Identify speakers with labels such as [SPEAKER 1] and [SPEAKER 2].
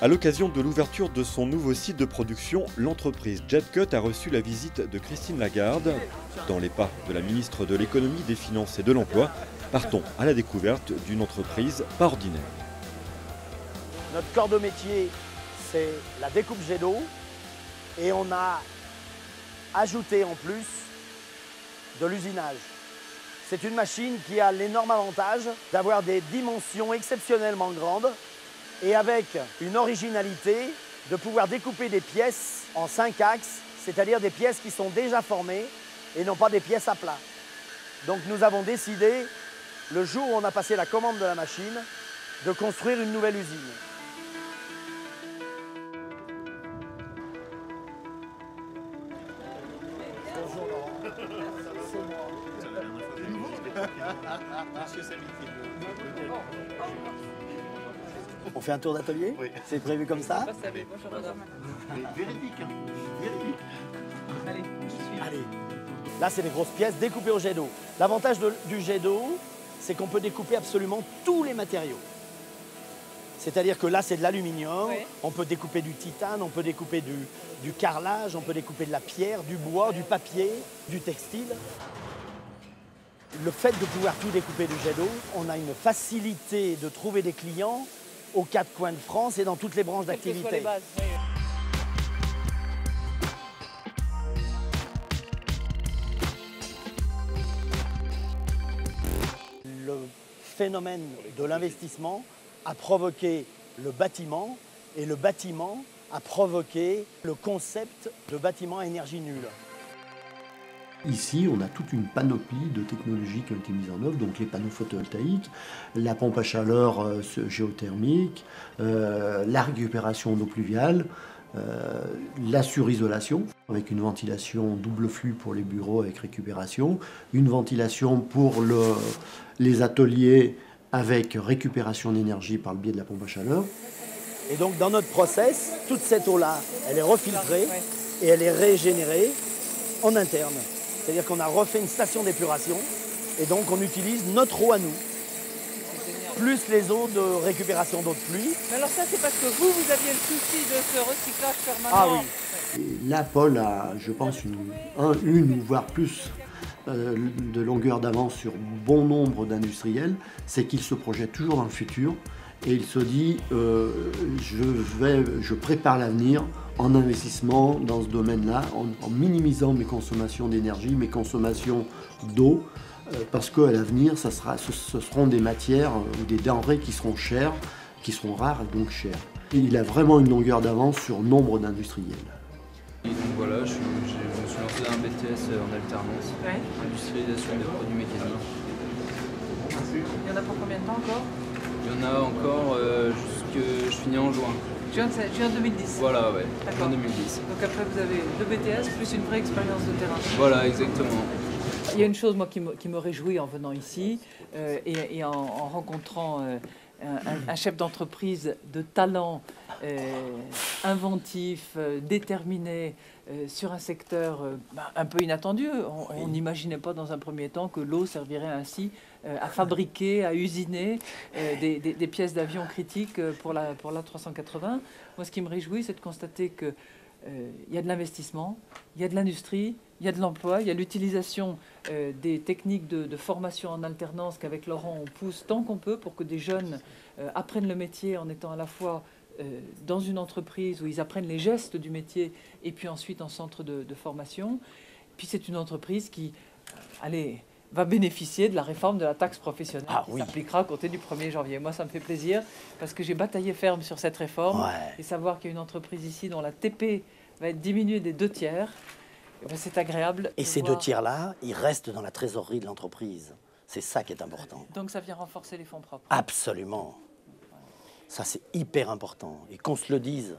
[SPEAKER 1] À l'occasion de l'ouverture de son nouveau site de production, l'entreprise JetCut a reçu la visite de Christine Lagarde. Dans les pas de la ministre de l'Économie, des Finances et de l'Emploi, partons à la découverte d'une entreprise pas ordinaire.
[SPEAKER 2] Notre corps de métier, c'est la découpe jet d'eau et on a ajouté en plus de l'usinage. C'est une machine qui a l'énorme avantage d'avoir des dimensions exceptionnellement grandes et avec une originalité de pouvoir découper des pièces en 5 axes, c'est-à-dire des pièces qui sont déjà formées et non pas des pièces à plat. Donc nous avons décidé, le jour où on a passé la commande de la machine, de construire une nouvelle usine. Bonjour Laurent. On fait un tour d'atelier? Oui. C'est prévu comme ça?
[SPEAKER 3] Bonjour madame.
[SPEAKER 4] Véridique, hein. Véridique.
[SPEAKER 3] Allez, je suis.
[SPEAKER 2] Allez. Là, c'est des grosses pièces découpées au jet d'eau. L'avantage du jet d'eau, c'est qu'on peut découper absolument tous les matériaux. C'est-à-dire que là, c'est de l'aluminium,
[SPEAKER 3] Ouais.
[SPEAKER 2] on peut découper du titane, on peut découper du carrelage, on peut découper de la pierre, du bois, du papier, du textile. Le fait de pouvoir tout découper du jet d'eau, on a une facilité de trouver des clients aux 4 coins de France et dans toutes les branches
[SPEAKER 3] Quelles que soient les
[SPEAKER 2] d'activité.
[SPEAKER 3] bases. Oui.
[SPEAKER 2] Le phénomène de l'investissement a provoqué le bâtiment et le bâtiment a provoqué le concept de bâtiment à énergie nulle.
[SPEAKER 4] Ici, on a toute une panoplie de technologies qui ont été mises en œuvre, donc les panneaux photovoltaïques, la pompe à chaleur géothermique, la récupération d'eau pluviale, la surisolation avec une ventilation double flux pour les bureaux avec récupération, une ventilation pour les ateliers avec récupération d'énergie par le biais de la pompe à chaleur.
[SPEAKER 2] Et donc dans notre process, toute cette eau-là, elle est refiltrée
[SPEAKER 3] Ouais.
[SPEAKER 2] et elle est régénérée en interne. C'est-à-dire qu'on a refait une station d'épuration et donc on utilise notre eau à nous,
[SPEAKER 3] C'est génial.
[SPEAKER 2] plus les eaux de récupération d'eau de pluie.
[SPEAKER 3] Mais alors ça, c'est parce que vous aviez le souci de ce recyclage permanent.
[SPEAKER 2] Ah oui.
[SPEAKER 3] Ouais.
[SPEAKER 4] Et là, Paul a, je pense, une voire plus de longueur d'avance sur bon nombre d'industriels, c'est qu'il se projette toujours dans le futur et il se dit je prépare l'avenir en investissement dans ce domaine-là, en minimisant mes consommations d'énergie, mes consommations d'eau, parce qu'à l'avenir, ce seront des matières ou des denrées qui seront chères, qui seront rares et donc chères. Et il a vraiment une longueur d'avance sur nombre d'industriels.
[SPEAKER 5] Et donc voilà, je me suis lancé dans un BTS en alternance,
[SPEAKER 3] Ouais.
[SPEAKER 5] industrialisation des produits mécaniques.
[SPEAKER 3] Il y en a pour combien de temps encore?
[SPEAKER 5] Il y en a encore jusque je finis en juin.
[SPEAKER 3] Juin 2010.
[SPEAKER 5] Voilà, ouais,
[SPEAKER 3] D'accord.
[SPEAKER 5] en 2010.
[SPEAKER 3] Donc après, vous avez le BTS plus une vraie expérience de terrain.
[SPEAKER 5] Voilà, exactement.
[SPEAKER 3] Il y a une chose, moi, qui me réjouit en venant ici et en rencontrant un chef d'entreprise de talent, inventif, déterminé, sur un secteur un peu inattendu. On n'imaginait pas dans un premier temps que l'eau servirait ainsi à fabriquer, à usiner des pièces d'avion critiques pour l'A380. Moi, ce qui me réjouit, c'est de constater que il y a de l'investissement, il y a de l'industrie, il y a de l'emploi, il y a l'utilisation des techniques de formation en alternance qu'avec Laurent on pousse tant qu'on peut pour que des jeunes apprennent le métier en étant à la fois dans une entreprise où ils apprennent les gestes du métier et puis ensuite en centre de formation. Puis c'est une entreprise qui va bénéficier de la réforme de la taxe professionnelle qui s'appliquera à compter du 1er janvier. Moi, ça me fait plaisir parce que j'ai bataillé ferme sur cette réforme et savoir qu'il y a une entreprise ici dont la TP va être diminuée des 2/3, eh ben, c'est agréable.
[SPEAKER 2] Et
[SPEAKER 3] de
[SPEAKER 2] ces
[SPEAKER 3] voir.
[SPEAKER 2] 2/3-là, ils restent dans la trésorerie de l'entreprise. C'est ça qui est important.
[SPEAKER 3] Donc ça vient renforcer les fonds propres.
[SPEAKER 2] Absolument. Ça, c'est hyper important. Et qu'on se le dise,